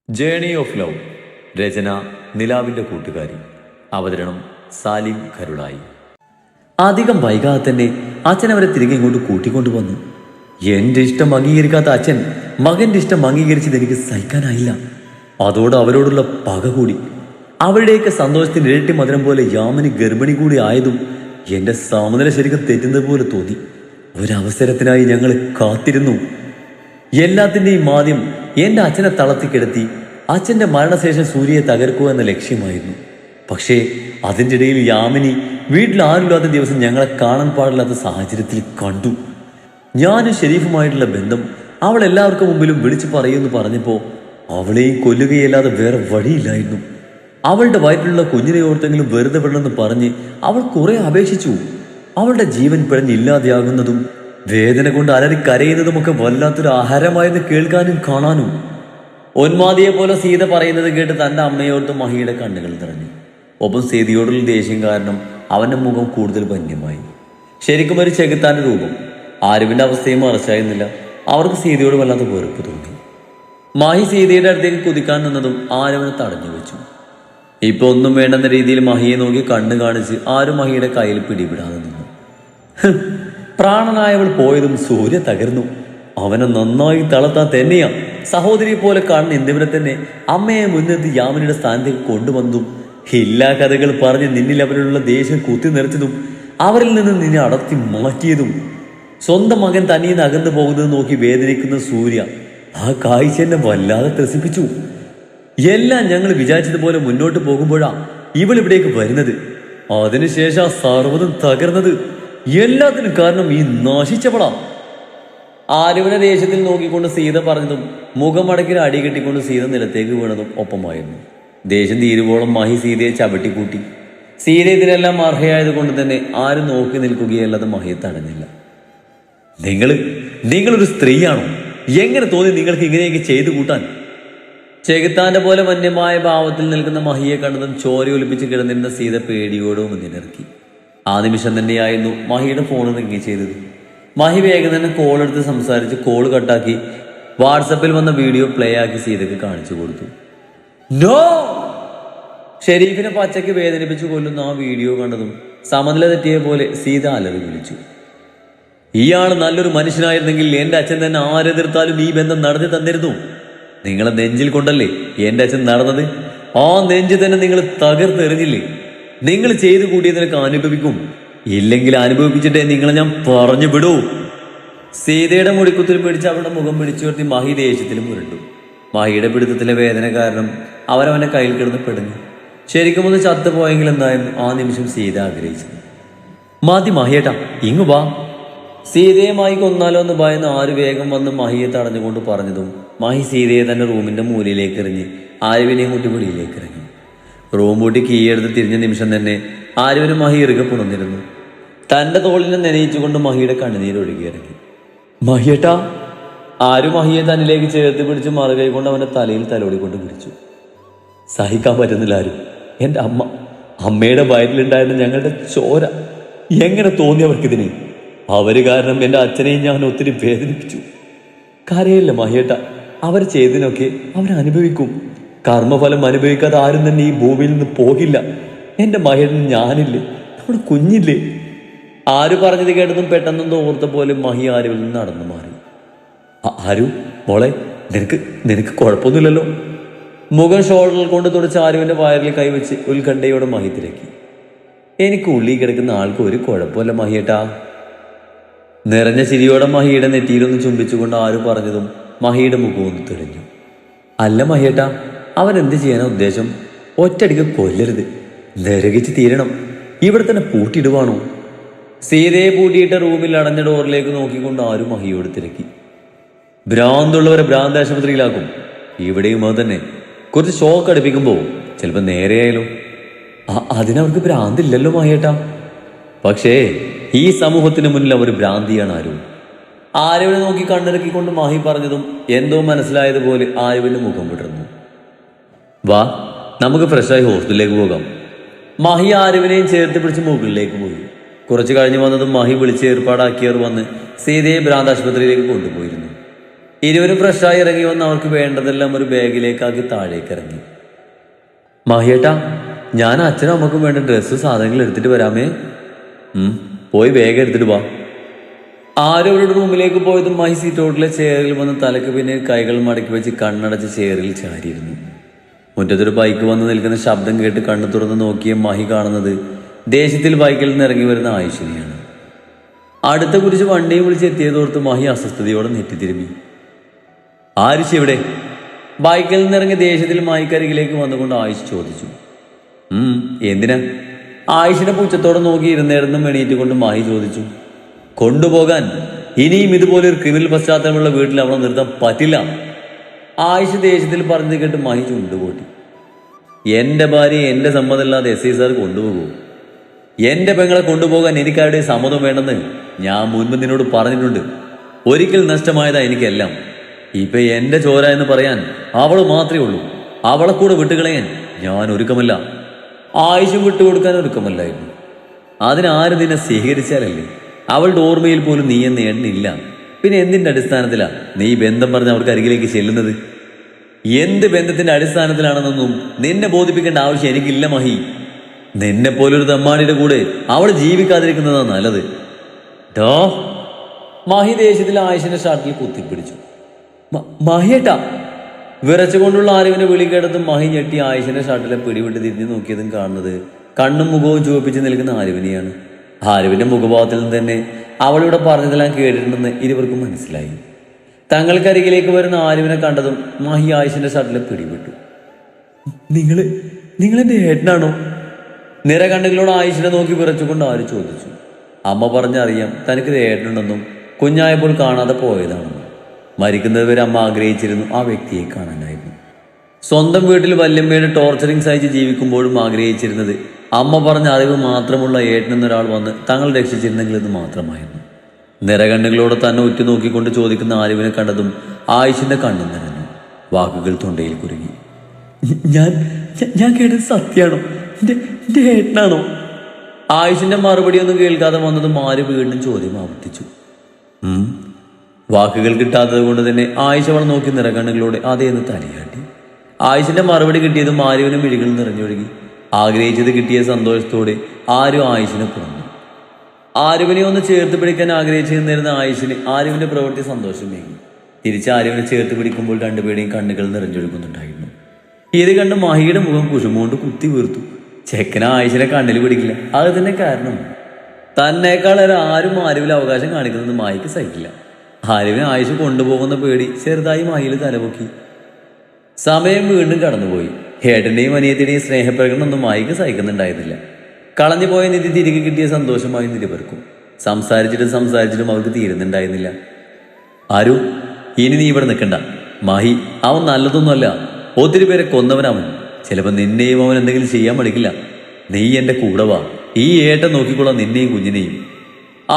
Journey of love. രചന നിലാവിൻ്റെ കൂട്ടുകാരി. അവതരണം സാലിം കരുളായി. അധികം വൈകാതെ തന്നെ അച്ഛൻ അവരെ തിരികെ ഇങ്ങോട്ട് കൂട്ടിക്കൊണ്ടുവന്നു. എൻ്റെ ഇഷ്ടം അംഗീകരിക്കാത്ത അച്ഛൻ മകൻ്റെ ഇഷ്ടം അംഗീകരിച്ചത് എനിക്ക് സഹിക്കാനായില്ല. അതോടെ അവരോടുള്ള പക കൂടി. അവരുടെയൊക്കെ സന്തോഷത്തിന് ഇരട്ടി മധുരം പോലെ യാമിനി ഗർഭിണി കൂടി ആയതും എൻ്റെ സമനില ശരിക്കും തെറ്റുന്നത് പോലെ തോന്നി. ഒരവസരത്തിനായി ഞങ്ങൾ കാത്തിരുന്നു. എല്ലാത്തിൻ്റെയും ആദ്യം എൻ്റെ അച്ഛനെ തളർത്തിക്കിടത്തി അച്ഛൻ്റെ മരണശേഷം സൂര്യയെ തകർക്കുക എന്ന ലക്ഷ്യമായിരുന്നു. പക്ഷേ അതിൻ്റെ ഇടയിൽ യാമിനി വീട്ടിൽ ആരുമില്ലാത്ത ദിവസം ഞങ്ങളെ കാണാൻ പാടില്ലാത്ത സാഹചര്യത്തിൽ കണ്ടു. ഞാനും ഷെരീഫുമായിട്ടുള്ള ബന്ധം അവൾ എല്ലാവർക്കും മുമ്പിലും വിളിച്ചു പറയുമെന്ന് പറഞ്ഞപ്പോൾ അവളെയും കൊല്ലുകയല്ലാതെ വേറെ വഴിയില്ലായിരുന്നു. അവളുടെ വയറ്റിലുള്ള കുഞ്ഞിനെ ഓർത്തെങ്കിലും വെറുതെ വിടണമെന്ന് പറഞ്ഞ് അവൾ കുറെ അപേക്ഷിച്ചു. അവളുടെ ജീവൻ പിഴഞ്ഞില്ലാതെയാകുന്നതും വേദന കൊണ്ട് അലറി കരയുന്നതുമൊക്കെ വല്ലാത്തൊരു ആഹാരമായിരുന്നു കേൾക്കാനും കാണാനും. ഉന്മാദിയെ പോലെ സീത പറയുന്നത് കേട്ട് തൻ്റെ അമ്മയോർത്ത് മഹിയുടെ കണ്ണുകൾ നിറഞ്ഞു. ഒപ്പം സീതയോടുള്ള ദേഷ്യം കാരണം അവൻ്റെ മുഖം കൂടുതൽ ഭംഗ്യമായി. ശരിക്കും ഒരു ചെകുത്താൻ്റെ രൂപം. ആരുവിൻ്റെ അവസ്ഥയും മറച്ചായിരുന്നില്ല. അവർക്ക് സീതയോട് വല്ലാത്ത വെറുപ്പ് തോന്നി. മഹി സീതയുടെ അടുത്തേക്ക് കുതിക്കാൻ നിന്നതും ആരവനെ തടഞ്ഞു വെച്ചു. ഇപ്പൊ ഒന്നും വേണ്ടെന്ന രീതിയിൽ മഹിയെ നോക്കി കണ്ണ് കാണിച്ച് ആരും മഹിയുടെ കയ്യിൽ പിടിപിടാതെ നിന്നു. പ്രാണനായവൾ പോയതും സൂര്യ തകർന്നു. അവനെ നന്നായി തളർത്താൻ തന്നെയാ. സഹോദരിയെ പോലെ കാണുന്ന എന്തിവരെ തന്നെ അമ്മയെ മുൻനിർത്തി യാമിനിയുടെ സ്ഥാനത്തേക്ക് കൊണ്ടുവന്നതും എല്ലാ കഥകൾ പറഞ്ഞ് നിന്നിൽ അവരിലുള്ള ദേഷ്യം കുത്തി നിറച്ചതും അവരിൽ നിന്ന് നിന്നെ അടർത്തി മാറ്റിയതും സ്വന്തം മകൻ തനിയെ അകന്നു പോകുന്നത് നോക്കി വേദനിക്കുന്ന സൂര്യ ആ കാഴ്ച എന്നെ വല്ലാതെ ത്രസിപ്പിച്ചു. എല്ലാം ഞങ്ങൾ വിചാരിച്ചതുപോലെ മുന്നോട്ട് പോകുമ്പോഴാ ഇവൾ ഇവിടേക്ക് വരുന്നത്. അതിനുശേഷം സർവ്വതും തകർന്നത്. എല്ലാത്തിനും കാരണം ഈ നാശിച്ചവളാ. ആരുവിനെ ദേഷ്യത്തിൽ നോക്കിക്കൊണ്ട് സീത പറഞ്ഞതും മുഖമടക്കിൽ അടി കെട്ടിക്കൊണ്ട് സീത നിലത്തേക്ക് വീണതും ഒപ്പമായിരുന്നു. ദേഷ്യം തീരുവോളം മഹി സീതയെ ചവിട്ടിക്കൂട്ടി. സീത ഇതിനെല്ലാം അർഹയായത് കൊണ്ട് തന്നെ ആരും നോക്കി നിൽക്കുകയല്ലാതെ മഹിയെ തടഞ്ഞില്ല. നിങ്ങളൊരു സ്ത്രീയാണോ? എങ്ങനെ തോന്നി നിങ്ങൾക്ക് ഇങ്ങനെയൊക്കെ ചെയ്തു കൂട്ടാൻ? ചെകുത്താന്റെ പോലെ വന്യമായ ഭാവത്തിൽ നിൽക്കുന്ന മഹിയെ കണ്ടതും ചോരയൊലിപ്പിച്ച് കിടന്നിരുന്ന സീത പേടിയോടെ മുന്നിലിറക്കി. ആ നിമിഷം തന്നെയായിരുന്നു മഹിയുടെ ഫോൺ റിംഗ് ചെയ്തത്. മഹി വേഗം തന്നെ കോൾ എടുത്ത് സംസാരിച്ച് കോൾ കട്ടാക്കി വാട്സപ്പിൽ വന്ന വീഡിയോ പ്ലേ ആക്കി സീതയ്ക്ക് കാണിച്ചു കൊടുത്തു. നോ! ഷെരീഫിനെ പച്ചയ്ക്ക് വേദനിപ്പിച്ച് കൊല്ലുന്ന ആ വീഡിയോ കണ്ടതും സമനില തെറ്റിയ പോലെ സീത അലറി വിളിച്ചു. ഇയാൾ നല്ലൊരു മനുഷ്യനായിരുന്നെങ്കിൽ എൻ്റെ അച്ഛൻ തന്നെ ആരെതിർത്താലും ഈ ബന്ധം നടത്തി തന്നിരുന്നു. നിങ്ങളെ നെഞ്ചിൽ കൊണ്ടല്ലേ എൻ്റെ അച്ഛൻ നടന്നത്. ആ നെഞ്ച് തന്നെ നിങ്ങൾ തകർത്തെറിഞ്ഞില്ലേ? നിങ്ങൾ ചെയ്തു കൂട്ടിയതിനൊക്കെ അനുഭവിക്കും. ഇല്ലെങ്കിൽ അനുഭവിപ്പിച്ചിട്ടേ നിങ്ങളെ ഞാൻ പറഞ്ഞു വിടൂ. സീതയുടെ മുടിക്കുത്തിൽ പിടിച്ച് അവളുടെ മുഖം പിടിച്ചുയർത്തി മഹി ദേഷ്യത്തിലും ഉരുണ്ടു. മഹിയുടെ പിടുത്തത്തിലെ വേദന കാരണം അവരവന്റെ കയ്യിൽ കിടന്ന് പെടുന്നു. ശരിക്കും ഒന്ന് ചത്തുപോയെങ്കിൽ എന്തായിരുന്നു ആ നിമിഷം സീത ആഗ്രഹിച്ചത്. മതി മഹിയേട്ടാ, ഇങ്ങു വാ. സീതയെ മഹി കൊന്നാലോ എന്ന് ഭയന്ന് ആര് വേഗം വന്ന് മഹിയെ തടഞ്ഞുകൊണ്ട് പറഞ്ഞതും മഹി സീതയെ തന്നെ റൂമിന്റെ മൂലയിലേക്ക് എറിഞ്ഞ് ആരുവിനെയും കൂട്ടി വെളിയിലേക്ക് ഇറങ്ങി. റൂം പൂട്ടി കീയെടുത്ത് തിരിഞ്ഞ നിമിഷം തന്നെ ആരുവിന് മഹി ഇറുകെ പുണർന്നിരുന്നു. തൻ്റെ തോളിനെ നനയിച്ചുകൊണ്ട് മഹിയുടെ കണ്ണുനീരൊഴുകിയിറങ്ങി. മഹിയേട്ടാ! ആരും മഹിയെ തന്നിലേക്ക് ചേർത്ത് പിടിച്ച് മറുകൈ കൊണ്ട് അവൻ്റെ തലയിൽ തലോടിക്കൊണ്ട് പിടിച്ചു. സഹിക്കാൻ പറ്റുന്നില്ല ആരും. എൻ്റെ അമ്മയുടെ വയറ്റിലുണ്ടായിരുന്ന ഞങ്ങളുടെ ചോര എങ്ങനെ തോന്നി അവർക്കിതിന്? അവര് കാരണം എൻ്റെ അച്ഛനെയും ഞാൻ ഒത്തിരി വേദനിപ്പിച്ചു. കരയല്ല മഹിയേട്ട, അവർ ചെയ്തതിനൊക്കെ അവരനുഭവിക്കും. കർമ്മഫലം അനുഭവിക്കാതെ ആരും തന്നെ ഈ ഭൂമിയിൽ നിന്ന് പോകില്ല. എൻ്റെ മഹിയേട്ടൻ ഞാനില്ലേ, നമ്മുടെ കുഞ്ഞില്ലേ? ആര് പറഞ്ഞത് കേട്ടതും പെട്ടെന്നൊന്നും ഓർത്ത പോലെ മഹി ആരുവിൽ നിന്ന് നടന്നു മാറി. ആരു മോളെ, നിനക്ക് കുഴപ്പമൊന്നുമില്ലല്ലോ? മുഖം ഷോൾഡറിൽ കൊണ്ട് തുടച്ച് ആരുവിൻ്റെ വയറിൽ കൈവച്ച് ഉത്കണ്ഠയോടെ മഹി തിരക്കി. എനിക്ക് ഉള്ളി കിടക്കുന്ന ആൾക്ക് ഒരു കുഴപ്പമല്ല മഹിയേട്ടാ. നിറഞ്ഞ ചിരിയോടെ മഹിയുടെ നെറ്റിയിലൊന്ന് ചുംബിച്ചുകൊണ്ട് ആര് പറഞ്ഞതും മഹിയുടെ മുഖം ഒന്ന് തെളിഞ്ഞു. അല്ല മഹിയേട്ടാ, അവൻ എന്ത് ചെയ്യാനാ ഉദ്ദേശം? ഒറ്റടിക്ക് കൊല്ലരുത്, നരകിച്ച് തീരണം. ഇവിടെ തന്നെ പൂട്ടിയിടുവാണോ? സീതയെ പൂട്ടിയിട്ട റൂമിൽ അടഞ്ഞ ഡോറിലേക്ക് നോക്കിക്കൊണ്ട് ആരും മഹിയോട് തിരക്കി. ഭ്രാന്തുള്ളവരെ ഭ്രാന്താശുപത്രിയിലാക്കും. ഇവിടെയും അത് തന്നെ. കുറച്ച് ഷോക്ക് അടുപ്പിക്കുമ്പോൾ ചിലപ്പോൾ നേരെയായാലോ? അതിനവർക്ക് ഭ്രാന്തില്ലല്ലോ മഹിയേട്ടാ. പക്ഷേ ഈ സമൂഹത്തിന് മുന്നിൽ അവർ ഭ്രാന്തിയാണ് ആരും. ആരുവിനെ നോക്കി കണ്ണിറക്കിക്കൊണ്ട് മഹി പറഞ്ഞതും എന്തോ മനസ്സിലായതുപോലെ ആരുവിന്റെ മുഖം വിടർന്നു. വാ, നമുക്ക് ഫ്രഷായി ഹോസ്പിറ്റലിലേക്ക് പോകാം. മഹി ആരുവിനെയും ചേർത്ത് പിടിച്ച് മുകളിലേക്ക് പോയി. കുറച്ച് കഴിഞ്ഞ് വന്നതും മഹി വിളിച്ച് ഏർപ്പാടാക്കിയവർ വന്ന് സീതയെ ഭ്രാന്താശുപത്രിയിലേക്ക് കൊണ്ടുപോയിരുന്നു. ഇരുവരും ഫ്രഷായി ഇറങ്ങി വന്ന് അവർക്ക് വേണ്ടതെല്ലാം ഒരു ബാഗിലേക്കാക്കി താഴേക്ക് ഇറങ്ങി. മഹിയേട്ടാ, ഞാൻ അച്ഛനും അമ്മക്കും വേണ്ട ഡ്രസ്സ് സാധനങ്ങൾ എടുത്തിട്ട് വരാമേ. പോയി വേഗം എടുത്തിട്ട് വാ. ആരും അവരുടെ റൂമിലേക്ക് പോയതും മഹി സീറ്റോട്ടിലെ ചെയറിൽ വന്ന് തലക്ക് പിന്നെ കൈകൾ മടക്കി വെച്ച് കണ്ണടച്ച് ചെയറിൽ ചാരിയിരുന്നു. മുറ്റത്തൊരു ബൈക്ക് വന്ന് നിൽക്കുന്ന ശബ്ദം കേട്ട് കണ്ണു തുറന്ന് നോക്കിയ മഹി കാണുന്നത് ദേഷ്യത്തിൽ ബൈക്കിൽ നിന്ന് ഇറങ്ങി വരുന്ന ആയിഷിനെയാണ്. അടുത്ത കുറിച്ച് വണ്ടിയും വിളിച്ച് എത്തിയതോർത്ത് മഹി അസ്വസ്ഥതയോടെ നെറ്റിത്തിരുമ്പി. ആയിഷ് എവിടെ? ബൈക്കിൽ നിന്നിറങ്ങി ദേഷ്യത്തിൽ മഹിക്കരികിലേക്ക് വന്നുകൊണ്ട് ആയിഷ് ചോദിച്ചു. എന്തിനാ? ആയിഷിനെ പുച്ഛത്തോടെ നോക്കി ഇരുന്നേടുന്നും എണീറ്റുകൊണ്ട് മഹി ചോദിച്ചു. കൊണ്ടുപോകാൻ. ഇനിയും ഇതുപോലെ ഒരു ക്രിമിനൽ പശ്ചാത്തലമുള്ള വീട്ടിൽ അവളെ നിർത്താൻ പറ്റില്ല. ആയിഷ് ദേഷ്യത്തിൽ പറഞ്ഞത് കേട്ട് മഹി ചുണ്ടുപൊട്ടി. എന്റെ ഭാര്യ എന്റെ സമ്മതമില്ലാതെ SI സാർ കൊണ്ടുപോകൂ? എന്റെ പെങ്ങളെ കൊണ്ടുപോകാൻ എനിക്കാരുടെ സമ്മതം വേണമെന്ന് ഞാൻ മുൻപ് നിന്നോട് പറഞ്ഞിട്ടുണ്ട്. ഒരിക്കൽ നഷ്ടമായതാ എനിക്കെല്ലാം. ഇപ്പൊ എന്റെ ചോര എന്ന് പറയാൻ അവള് മാത്രമേ ഉള്ളൂ. അവളെ കൂടെ വിട്ടുകളയാൻ ഞാൻ ഒരുക്കമല്ല. ആയിഷും വിട്ടുകൊടുക്കാൻ ഒരുക്കമല്ലായിരുന്നു. അതിനാര് നിന്നെ സ്വീകരിച്ചാലല്ലേ? അവളുടെ ഓർമ്മയിൽ പോലും നീ എന്ന് എണ്ണില്ല. പിന്നെ എന്തിന്റെ അടിസ്ഥാനത്തിലാ നീ ബന്ധം പറഞ്ഞ് അവർക്ക് അരികിലേക്ക് ചെല്ലുന്നത്? എന്ത് ബന്ധത്തിന്റെ അടിസ്ഥാനത്തിലാണെന്നൊന്നും നിന്നെ ബോധിപ്പിക്കേണ്ട ആവശ്യം എനിക്കില്ല മഹി. നിന്നെ പോലൊരു തമ്മാടിയുടെ കൂടെ അവൾ ജീവിക്കാതിരിക്കുന്നതാ നല്ലത്. ഡോ! മഹി ദേഷ്യത്തിൽ ആയിഷിന്റെ ഷർട്ടിൽ കുത്തിപ്പിടിച്ചു. മഹിയേട്ടാ! വിറച്ചുകൊണ്ടുള്ള ആരുവിനെ വിളി കേട്ടതും മഹി ഞെട്ടി ആയിഷിന്റെ ഷർട്ടിലെ പിടിവിട്ട് തിരിഞ്ഞു നോക്കിയതും കാണുന്നത് കണ്ണും മുഖവും ചുവപ്പിച്ച് നിൽക്കുന്ന ആരുവിനെയാണ്. ആരുവിന്റെ മുഖഭാവത്തിൽ നിന്ന് തന്നെ അവളിവിടെ പറഞ്ഞതെല്ലാം കേട്ടിട്ടുണ്ടെന്ന് ഇരുവർക്കും മനസ്സിലായി. തങ്ങൾക്കരികിലേക്ക് വരുന്ന ആരുവിനെ കണ്ടതും മഹി ആയിഷിന്റെ ഷർട്ടിലെ പിടിവിട്ടു. നിങ്ങളെന്റെ ഏട്ടനാണോ? നിറകണ്ണുകളോട് ആയിഷിനെ നോക്കി വിറച്ചുകൊണ്ട് ആര് ചോദിച്ചു. അമ്മ പറഞ്ഞറിയാം തനിക്കൊരു ഏട്ടനുണ്ടെന്നും കുഞ്ഞായപ്പോൾ കാണാതെ പോയതാണെന്നും. മരിക്കുന്നത് വരെ അമ്മ ആഗ്രഹിച്ചിരുന്നു ആ വ്യക്തിയെ കാണാനായിരുന്നു. സ്വന്തം വീട്ടിൽ വല്യമ്മയുടെ ടോർച്ചറിങ് സഹിച്ച് ജീവിക്കുമ്പോഴും ആഗ്രഹിച്ചിരുന്നത് അമ്മ പറഞ്ഞ അറിവ് മാത്രമുള്ള ഏട്ടനെന്നൊരാൾ വന്ന് തങ്ങൾ രക്ഷിച്ചിരുന്നെങ്കിൽ ഇത് മാത്രമായിരുന്നു. നിറകണ്ണുകളോട് തന്നെ ഉറ്റുനോക്കിക്കൊണ്ട് ചോദിക്കുന്ന ആരുവിനെ കണ്ടതും ആയിഷിന്റെ കണ്ണും നിറഞ്ഞു. വാക്കുകൾ തൊണ്ടയിൽ കുരുങ്ങി. ഞാൻ കേട്ടത് സത്യാണോ? എന്റെ ഏട്ടനാണോ? ആയിഷിന്റെ മറുപടി ഒന്നും കേൾക്കാതെ വന്നതും ആര് വീണ്ടും ചോദ്യം ആവർത്തിച്ചു. വാക്കുകൾ കിട്ടാത്തത് കൊണ്ട് തന്നെ ആയിഷ അവളെ നോക്കി നിറകണ്ണുകളോടെ അതേന്ന് തലയാട്ടി. ആയിഷിന്റെ മറുപടി കിട്ടിയതും ആരുവിനെ മിഴികൾ നിറഞ്ഞൊഴുകി. ആഗ്രഹിച്ചത് കിട്ടിയ സന്തോഷത്തോടെ ആരും ആയിഷിനെ പുറന്നു. ആരുവിനെ ഒന്ന് ചേർത്ത് പിടിക്കാൻ ആഗ്രഹിച്ചു നിന്നിരുന്ന ആയിഷിന് ആരുവിന്റെ പ്രവൃത്തി സന്തോഷമേകി. തിരിച്ച് ആരുവിനെ ചേർത്ത് പിടിക്കുമ്പോൾ രണ്ടുപേരുടെയും കണ്ണുകൾ നിറഞ്ഞൊഴുകുന്നുണ്ടായിരുന്നു. ഇത് കണ്ട് മഹിയുടെ മുഖം കുശുമുകൊണ്ട് കുത്തി വീർത്തു. ചെക്കന ആയിഷിനെ കണ്ണിൽ പിടിക്കില്ല. അത് തന്നെ കാരണം. തന്നേക്കാളേറെ ആരും ആരുവിൽ അവകാശം കാണിക്കുന്നത് മായിക്ക് സഹിക്കില്ല. ആരുവിനെ ആയിഷ കൊണ്ടുപോകുന്ന പേടി ചെറുതായി മായിൽ തലപൊക്കി. സമയം വീണ്ടും കടന്നുപോയി. ഏട്ടന്റെയും അനിയത്തിന്റെയും സ്നേഹപ്രകടനമൊന്നും മായിക്ക് സഹിക്കുന്നുണ്ടായിരുന്നില്ല. കളഞ്ഞുപോയ നിധി തിരികെ കിട്ടിയ സന്തോഷമായി നിരവർക്കും. സംസാരിച്ചിട്ടും അവർക്ക് തീരുന്നുണ്ടായിരുന്നില്ല. ആരു, ഇനി നീ ഇവിടെ നിൽക്കണ്ട. മാഹി അവൻ നല്ലതൊന്നുമല്ല. ഒത്തിരി പേരെ കൊന്നവനവൻ. ചിലപ്പോൾ നിന്നെയും അവൻ എന്തെങ്കിലും ചെയ്യാൻ പഠിക്കില്ല. നീ എന്റെ കൂടെ വാ. ഈ ഏട്ടൻ നോക്കിക്കൊള്ളാം നിന്നെയും കുഞ്ഞിനെയും.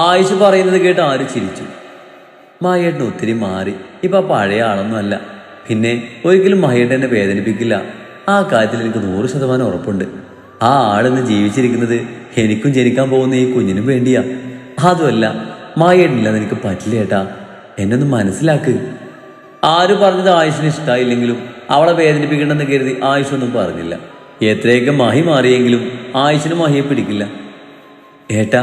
ആയിഷ പറയുന്നത് കേട്ട് ആര് ചിരിച്ചു. മായേട്ടൻ ഒത്തിരി മാറി. ഇപ്പൊ പഴയ ആളൊന്നും അല്ല. പിന്നെ ഒരിക്കലും മായേട്ടൻ എന്നെ വേദനിപ്പിക്കില്ല. ആ കാര്യത്തിൽ എനിക്ക് 100% ഉറപ്പുണ്ട്. ആ ആളിന്ന് ജീവിച്ചിരിക്കുന്നത് എനിക്കും ജനിക്കാൻ പോകുന്ന ഈ കുഞ്ഞിനും വേണ്ടിയാ. അതുമല്ല, മായേട്ടനില്ലാതെ എനിക്ക് പറ്റില്ല ഏട്ടാ. എന്നൊന്ന് മനസ്സിലാക്ക്. ആര് പറഞ്ഞത് ആയിഷിന് ഇഷ്ടമായില്ലെങ്കിലും അവളെ വേദനിപ്പിക്കണമെന്ന് കരുതി ആയിഷ ഒന്നും പറഞ്ഞില്ല. എത്രയൊക്കെ മഹി മാറിയെങ്കിലും ആയിഷിന് മഹിയെ പിടിക്കില്ല. ഏട്ടാ,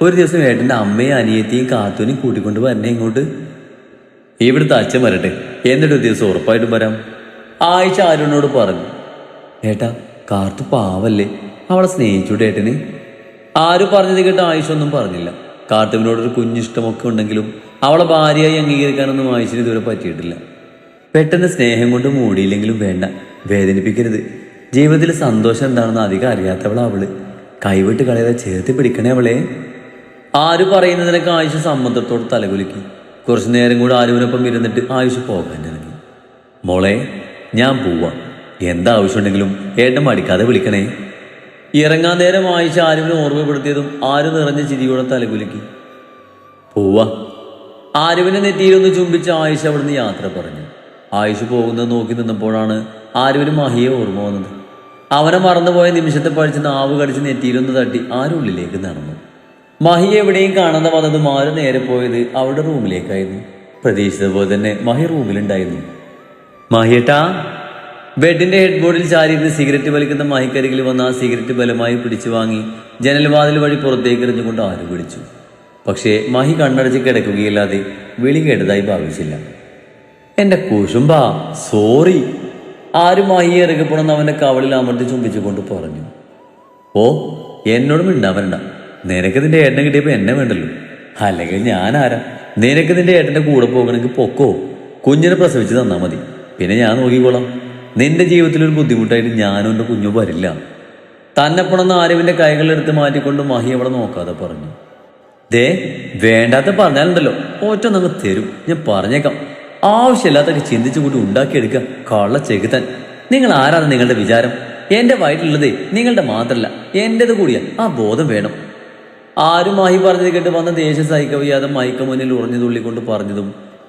ഒരു ദിവസം ഏട്ടൻ്റെ അമ്മയും അനിയത്തിയും കാത്തൂനെയും കൂട്ടിക്കൊണ്ട് വരണേ ഇങ്ങോട്ട്. ഇവിടുത്തെ അച്ഛൻ വരട്ടെ, എന്നിട്ട് ഒരു ദിവസം ഉറപ്പായിട്ടും വരാം. ആയിഷ ആരുവിനോട് പറഞ്ഞു. ഏട്ടാ, കാർത്തു പാവല്ലേ, അവളെ സ്നേഹിച്ചൂടെ ഏട്ടന്? ആര് പറഞ്ഞത് കേട്ട് ആയിഷ ഒന്നും പറഞ്ഞില്ല. കാർത്തുവിനോടൊരു കുഞ്ഞിഷ്ടമൊക്കെ ഉണ്ടെങ്കിലും അവളെ ഭാര്യയായി അംഗീകരിക്കാനൊന്നും ആയിഷിന് ഇതുവരെ പറ്റിയിട്ടില്ല. പെട്ടെന്ന് സ്നേഹം കൊണ്ട് മൂടിയില്ലെങ്കിലും വേണ്ട, വേദനിപ്പിക്കരുത്. ജീവിതത്തിൽ സന്തോഷം എന്താണെന്ന് അധികം അറിയാത്തവളാ അവള്. കൈവിട്ട് കളയാതെ ചേർത്ത് പിടിക്കണേ അവളെ. ആര് പറയുന്നതിനൊക്കെ ആയിഷ സമ്മതത്തോട് തലകുലുക്കി. കുറച്ചു നേരം കൂടെ ആരുവിനൊപ്പം ഇരുന്നിട്ട് ആയിഷ പോകാൻ ഇറങ്ങി. മോളെ, ഞാൻ പോവാം. എന്താവശ്യമുണ്ടെങ്കിലും ഏട്ടൻ മടിക്കാതെ വിളിക്കണേ. ഇറങ്ങാൻ നേരം ആയിഷ ആരുവിനെ ഓർമ്മപ്പെടുത്തിയതും ആര് നിറഞ്ഞ ചിരിയോടെ തലകുലുക്കി. പോവാ. ആരുവിനെ നെറ്റിയിലൊന്ന് ചുംബിച്ച് ആയിഷ അവിടുന്ന് യാത്ര പറഞ്ഞു. ആയിഷ പോകുന്നത് നോക്കി നിന്നപ്പോഴാണ് ആരുവിന് മഹിയെ ഓർമ്മ വന്നത്. അവനെ മറന്നുപോയ നിമിഷത്തെ പഴിച്ച് നാവ് കടിച്ച് നെറ്റിയിലൊന്ന് തട്ടി ആരുള്ളിലേക്ക് നടന്നു. മഹി എവിടെയും കാണാതെ വന്നതും ആര് നേരെ പോയത് അവളുടെ റൂമിലേക്കായിരുന്നു. പ്രതീക്ഷിച്ചതുപോലെ തന്നെ മഹി റൂമിലുണ്ടായിരുന്നു. മഹിയേട്ടാ. ബെഡിന്റെ ഹെഡ് ബോർഡിൽ ചാരിയിരുന്ന് സിഗരറ്റ് വലിക്കുന്ന മഹിക്കരികിൽ വന്ന് ആ സിഗരറ്റ് ബലമായി പിടിച്ചു വാങ്ങി ജനൽവാതിൽ വഴി പുറത്തേക്ക് എറിഞ്ഞുകൊണ്ട് ആര് വിളിച്ചു. പക്ഷേ മഹി കണ്ണടച്ച് കിടക്കുകയില്ലാതെ വിളി കേട്ടതായി ഭാവിച്ചില്ല. എന്റെ കുശുംബാ, സോറി. ആരും മഹിയെ ഇറങ്ങിപ്പോണെന്ന് അവന്റെ കവളിൽ അമർത്തി ചുംബിച്ചുകൊണ്ട് പറഞ്ഞു. ഓ, എന്നോട് മിണ്ടാൻ വരണ്ട. നിനക്ക് നിന്റെ ഏട്ടനെ കിട്ടിയപ്പോ എന്നെ വേണ്ടല്ലോ. അല്ലെങ്കിൽ ഞാൻ ആരാ? നിനക്ക് നിന്റെ ഏട്ടന്റെ കൂടെ പോകണമെങ്കിൽ പൊക്കോ. കുഞ്ഞിനെ പ്രസവിച്ച് തന്നാ മതി, പിന്നെ ഞാൻ നോക്കിക്കോളാം. നിന്റെ ജീവിതത്തിലൊരു ബുദ്ധിമുട്ടായിട്ട് ഞാനും എൻ്റെ കുഞ്ഞു വരില്ല. തന്നെ പുണർന്ന് ആരവിന്റെ കൈകളെടുത്ത് മാറ്റിക്കൊണ്ട് മഹി അവിടെ നോക്കാതെ പറഞ്ഞു. ദേ, വേണ്ടാത്ത പറഞ്ഞാലുണ്ടല്ലോ ഒറ്റ നമുക്ക് തരും. ഞാൻ പറഞ്ഞേക്കാം. ആവശ്യമില്ലാത്തൊക്കെ ചിന്തിച്ചു കൂടി ഉണ്ടാക്കിയെടുക്കുക. കള്ള ചെകുത്താൻ. നിങ്ങൾ ആരാണ് നിങ്ങളുടെ വിചാരം? എന്റെ വയറ്റിലുള്ളതേ നിങ്ങളുടെ മാത്രമല്ല, എന്റേത് കൂടിയാ. ആ ബോധം വേണം. ആരും മഹി പറഞ്ഞത് കേട്ട് വന്ന ദേഷ്യം സഹിക്കവയ്യാതെ മഹിക്ക് മുന്നിൽ ഉറഞ്ഞു തുള്ളിക്കൊണ്ട് പറഞ്ഞതും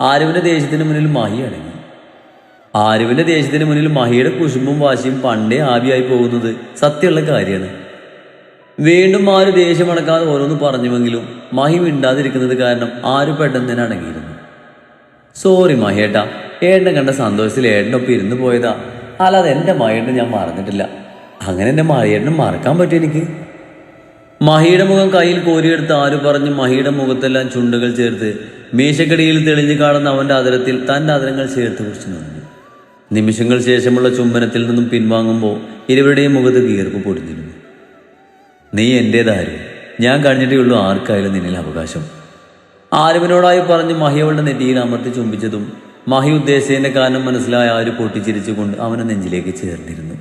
ആരുവിന്റെ ദേഷ്യത്തിന് മുന്നിൽ മഹി അടങ്ങി. ആരുവിന്റെ ദേഷ്യത്തിന് മുന്നിൽ മഹിയുടെ കുശുമ്പും വാശിയും പണ്ടേ ആവിയായി പോകുന്നത് സത്യമുള്ള കാര്യമാണ്. വീണ്ടും ആര് ദേഷ്യം അടക്കാതെ ഓരോന്ന് പറഞ്ഞുവെങ്കിലും മഹി മിണ്ടാതിരിക്കുന്നത് കാരണം ആര് പെട്ടെന്ന് തന്നെ അടങ്ങിയിരുന്നു. സോറി മഹിയേട്ടാ, ഏട്ടനെ കണ്ട സന്തോഷത്തിൽ ഏട്ടനൊപ്പം ഇരുന്ന് പോയതാ. അല്ലാതെ എൻ്റെ മഹിയേട്ടനെ ഞാൻ മറന്നിട്ടില്ല. അങ്ങനെ എൻ്റെ മഹിയേട്ടനെ മറക്കാൻ പറ്റും എനിക്ക്? മഹിയുടെ മുഖം കയ്യിൽ കോരിയെടുത്ത് ആര് പറഞ്ഞ് മഹിയുടെ മുഖത്തെല്ലാം ചുണ്ടുകൾ ചേർത്ത് മീശക്കടിയിൽ തെളിഞ്ഞു കാണുന്ന അവൻ്റെ അതിരത്തിൽ തൻ്റെ അതിരങ്ങൾ ചേർത്ത് കുറിച്ച് നിന്നു. നിമിഷങ്ങൾ ശേഷമുള്ള ചുംബനത്തിൽ നിന്നും പിൻവാങ്ങുമ്പോൾ ഇരുവരുടെയും മുഖത്ത് വിയർപ്പ് പൊടിഞ്ഞിരുന്നു. നീ എൻ്റേതാരും, ഞാൻ കഴിഞ്ഞിട്ടേ ഉള്ളൂ ആർക്കായാലും നിന്നിൽ അവകാശം. ആരുവിനോടായി പറഞ്ഞ് മഹി അവളുടെ നെറ്റിയിൽ അമർത്തി ചുംബിച്ചതും മഹി ഉദ്ദേശിച്ചതിൻ്റെ കാരണം മനസ്സിലായ ആര് പൊട്ടിച്ചിരിച്ചുകൊണ്ട് അവനെ നെഞ്ചിലേക്ക് ചേർന്നിരുന്നു.